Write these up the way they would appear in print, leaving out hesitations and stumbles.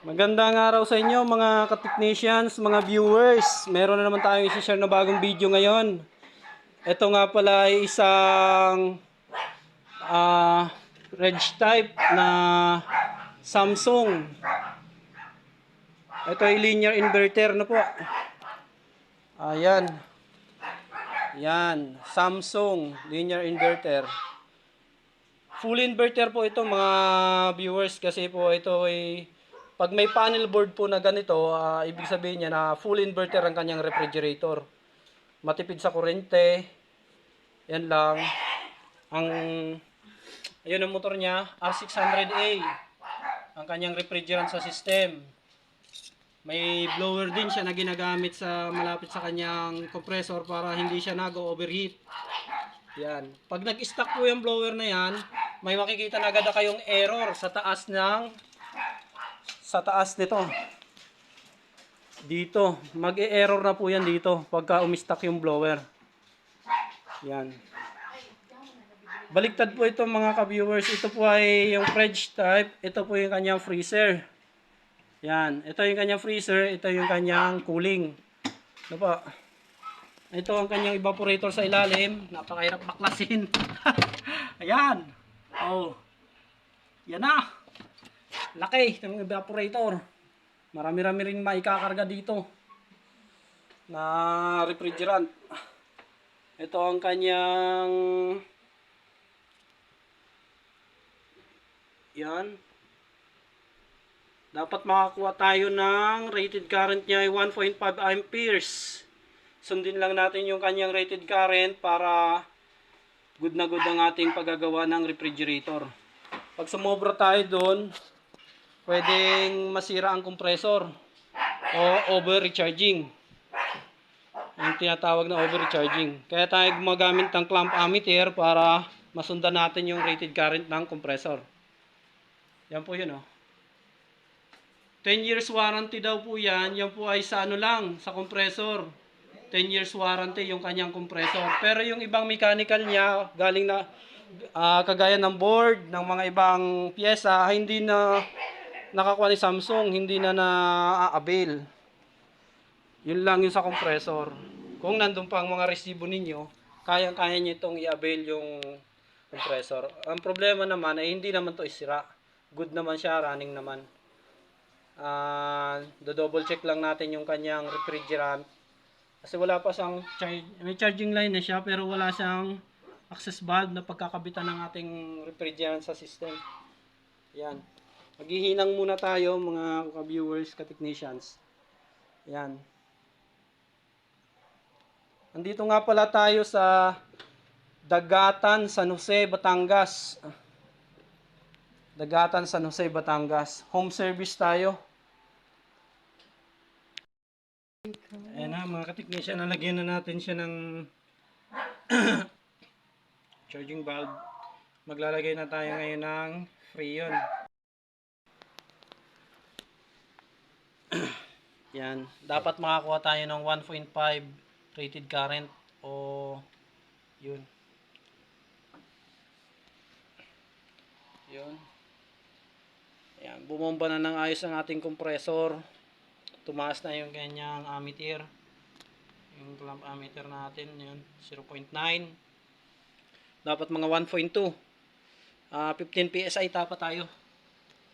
Magandang araw sa inyo mga ka-technicians, mga viewers. Meron na naman tayong i-share na bagong video ngayon. Ito nga pala ay isang Reg type na Samsung. Ito ay linear inverter na po. Ayan. Yan, Samsung linear inverter. Full inverter po ito mga viewers kasi po ito ay pag may panel board po na ganito, ibig sabihin niya na full inverter ang kanyang refrigerator. Matipid sa kuryente. Yan lang. Ayun ang motor niya, R600A. Ang kanyang refrigerant sa system. May blower din siya na ginagamit sa malapit sa kanyang compressor para hindi siya nag-overheat. Yan. Pag nag-stuck po yung blower na yan, may makikita na agad kayong error sa taas nito. Dito, mag-e-error na po yan dito pagka umistak yung blower. Yan. Baliktad po ito mga ka-viewers. Ito po ay yung fridge type. Ito po yung kanyang freezer. Yan. Ito yung kanyang freezer. Ito yung kanyang cooling. Ito po. Ito ang kanyang evaporator sa ilalim. Napakahirap baklasin. Ayan. Oh. Yan na. Laki ng evaporator. Marami-rami rin maikakarga dito na refrigerant. Ito ang kanyang yan. Dapat makakuha tayo ng rated current niya ay 1.5 amperes. Sundin lang natin yung kanyang rated current para good na good ang ating paggagawa ng refrigerator. Pag sumobra tayo doon, pwedeng masira ang compressor o over-recharging. Yung tinatawag na over-recharging. Kaya tayo gumagamit ng clamp ammeter para masundan natin yung rated current ng compressor. Yan po yun, oh. 10 years warranty daw po yan. Yan po ay sa ano lang, sa compressor. 10 years warranty yung kanyang compressor. Pero yung ibang mechanical niya, galing na kagaya ng board, ng mga ibang pyesa, hindi na nakakuha ni Samsung, hindi na na-avail. Yun lang yung sa compressor. Kung nandun pa ang mga resibo ninyo, kayang-kaya nyo itong i-avail yung compressor. Ang problema naman ay hindi naman to isira. Good naman siya, running naman. Do-double check lang natin yung kanyang refrigerant. Kasi wala pa siyang may charging line na siya pero wala siyang access valve na pagkakabitan ng ating refrigerant sa system. Yan. Maghihinang muna tayo mga ka-viewers, ka-technicians. Yan. Andito nga pala tayo sa Dagatan, San Jose, Batangas. Dagatan, San Jose, Batangas. Home service tayo. Ayan na mga ka-technician, nalagyan na natin siya ng charging valve. Maglalagay na tayo ngayon ng freon. Yan, dapat makakuha tayo ng 1.5 rated current o yun. Yun. Ayan, bumomba na ng ayos ang ating compressor. Tumaas na yung kanyang ammeter. Yung clamp ammeter natin, yun, 0.9. Dapat mga 1.2. 15 PSI dapat tayo.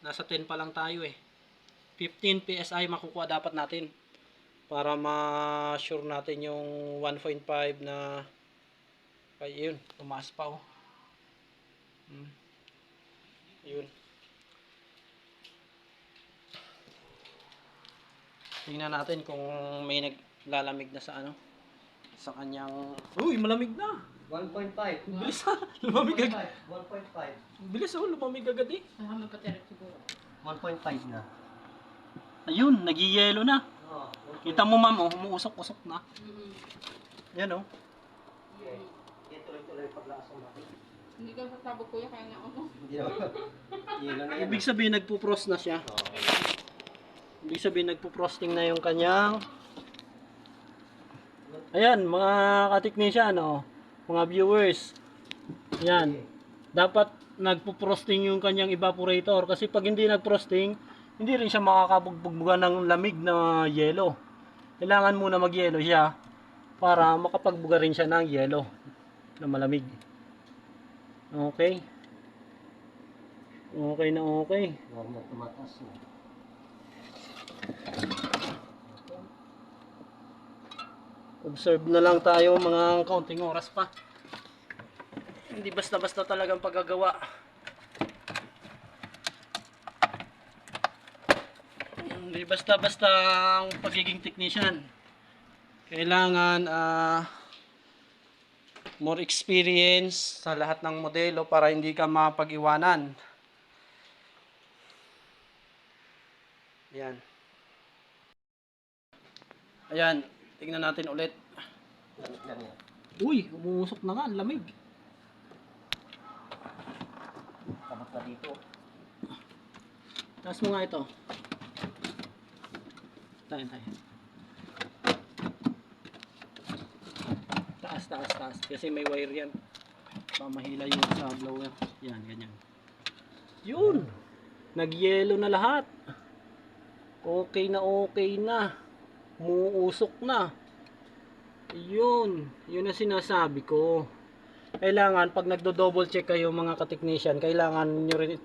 Nasa 10 pa lang tayo eh. 15 PSI makukuha dapat natin para ma-sure natin yung 1.5 na ayun, tumaas pa oh. Yun. Tingnan natin kung may naglalamig na sa ano sa kanyang uy, malamig na. 1.5. Bilis ha. Lumamig agad. 1.5. Bilis oh, lumamig agad eh. Siguro. 1.5 na. Ayun, nagiyelo na. Oh, Kita mo ma'am, oh, umuusok-usok na. Yan oh. okay. Tuloy-tuloy paglasa natin. Hindi ka sasabog kuya, kaya nga ako. Hindi naman. Yelo na yan. Ibig sabihin nagpo-frost na siya. Ibig sabihin nagpo-frosting na yung kanyang. Ayan, mga ka-technician, oh, mga viewers. Ayan. Dapat nagpo-frosting yung kanyang evaporator kasi pag hindi nag-frosting, hindi rin siya makakapagbuga ng lamig na yelo. Kailangan muna magyelo siya para makapagbuga rin siya ng yelo na malamig. Okay. Okay na okay. Huwag na tumatas na. Observe na lang tayo mga kaunting oras pa. Hindi basta-basta talagang paggagawa. Hindi basta-basta ang pagiging technician. Kailangan more experience sa lahat ng modelo para hindi ka mapag-iwanan. Ayan. Ayan. Tingnan natin ulit. Lamig lang yan. Uy, umusok na nga. Ang lamig. Tabak na dito. Taas mo nga ito. Tayo. Taas. Kasi may wire yan. Pamahila yung sa blower. Yan, ganyan. Yun! Nagyelo na lahat. Okay na. Muusok na. Yun ang sinasabi ko. Kailangan pag nagdo-double check kayo mga ka-technician, kailangan nyo rin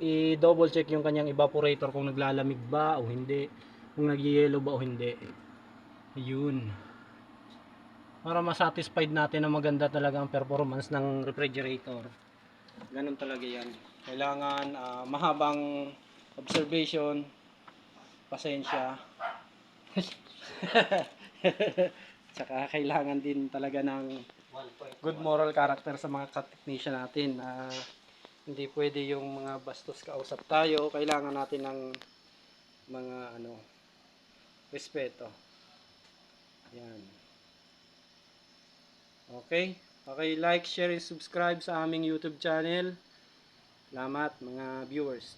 i-double check yung kanyang evaporator kung naglalamig ba o hindi, kung nagyayelo ba o hindi. Yun. Para ma-satisfied natin na maganda talaga ang performance ng refrigerator. Ganun talaga yan. Kailangan mahabang observation, pasensya. Tsaka kailangan din talaga ng 1.1. good moral character sa mga ka-technician natin. Hindi pwede yung mga bastos kausap tayo. Kailangan natin ng mga respeto. Yan. Okay? Okay, like, share, and subscribe sa aming YouTube channel. Salamat mga viewers.